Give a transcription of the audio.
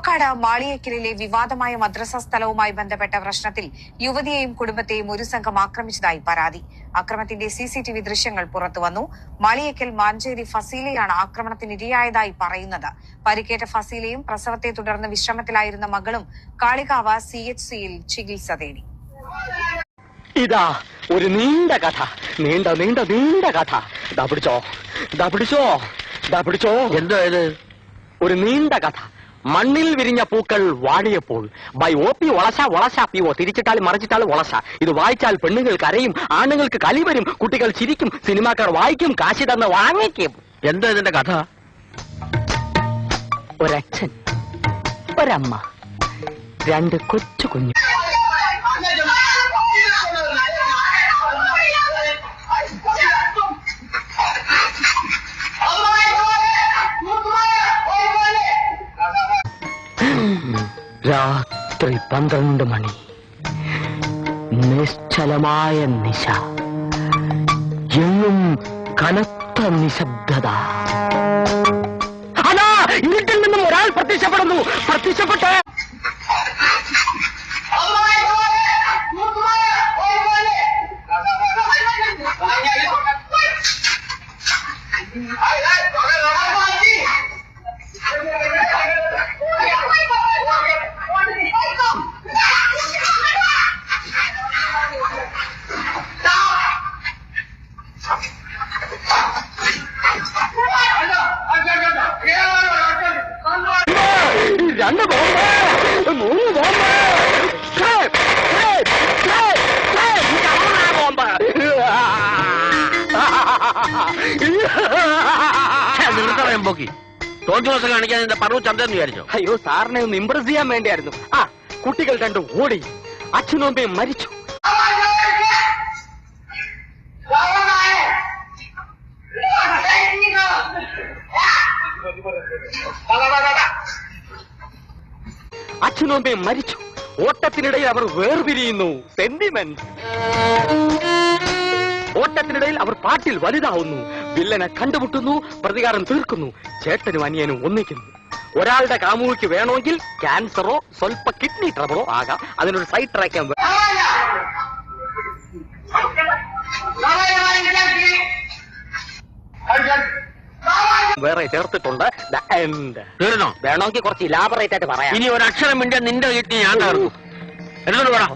പാലക്കാട് മാളിയേക്കലിലെ വിവാദമായ മദ്രസ സ്ഥലവുമായി ബന്ധപ്പെട്ട പ്രശ്നത്തിൽ യുവതിയെയും കുടുംബത്തെയും ഒരു സംഘം ആക്രമിച്ചതായി പരാതി. അക്രമത്തിന്റെ CCTV ദൃശ്യങ്ങൾ പുറത്തുവന്നു. മാളിയേക്കൽ മാഞ്ചേരി ഫസീലയാണ് ആക്രമണത്തിനിരയായതായി പറയുന്നത്. പരിക്കേറ്റ ഫസീലയും പ്രസവത്തെ തുടർന്ന് വിശ്രമത്തിലായിരുന്ന മകളും കാളികാവ് CHCയിൽ ചികിത്സ തേടി. ഇതാ ഒരു നീണ്ട കഥ, നീണ്ട നീണ്ട നീണ്ട കഥ. പിടിച്ചോ. എന്തോ ഇത്? ഒരു നീണ്ട കഥ. മണ്ണിൽ വിരിഞ്ഞ പൂക്കൾ വാടിയപ്പോൾ ബൈ OP വളശ PO. തിരിച്ചിട്ടാൽ മറിച്ചിട്ടാൽ വളശ. ഇത് വായിച്ചാൽ പെണ്ണുങ്ങൾ കരയും, ആണുങ്ങൾക്ക് കലി വരും, കുട്ടികൾ ചിരിക്കും, സിനിമാക്കാർ വായിക്കും, കാശി തന്ന് വാങ്ങിക്കും. എന്തോ ഇതിന്റെ കഥ? ഒരച്ഛൻ, ഒരമ്മ, രണ്ട് കൊച്ചു കുഞ്ഞു. രാത്രി 12 മണി. നിശ്ചലമായ നിശ. എങ്ങും കനത്ത നിശബ്ദത. അതാ ഇരുട്ടിൽ നിന്നും ഒരാൾ പ്രത്യക്ഷപ്പെട്ട് രണ്ട് ബോംബ്, 3 ബോംബ്, പോക്കി തോറ്റു ദിവസം കാണിക്കാൻ എന്റെ പറവ് ചന്തെന്ന് വിചാരിച്ചോ? അയ്യോ, സാറിനെ ഒന്ന് ഇംപ്രസ് ചെയ്യാൻ വേണ്ടിയായിരുന്നു. കുട്ടികൾ രണ്ടും ഓടി. അച്ഛനും അമ്മയും മരിച്ചു. അച്ഛനും അമ്മയും മരിച്ചു. ഓട്ടത്തിനിടയിൽ അവർ വേർപിരിയുന്നു. സെന്റിമെന്റ്. ഓട്ടത്തിനിടയിൽ അവർ പാട്ടിൽ വലുതാവുന്നു. വില്ലനെ കണ്ടുമുട്ടുന്നു, പ്രതികാരം തീർക്കുന്നു, ചേട്ടനും അനിയനും ഒന്നിക്കുന്നു. ഒരാളുടെ കാമുകിക്ക് വേണമെങ്കിൽ ക്യാൻസറോ സ്വൽപ്പ കിഡ്നി ട്രബിളോ ആകാം. അതിനൊരു സൈഡ് ട്രാക്കാൻ വേറെ ചേർത്തിട്ടുണ്ട്. തീർന്നോ? വേണമെങ്കിൽ കുറച്ച് ഇലാബറേറ്റ് ആയിട്ട് പറയാം. ഇനി ഒരക്ഷരം മിണ്ടിയാൽ നിന്റെ കിഡ്നി ഞാൻ തീർന്നു. എന്നോട് വേണം.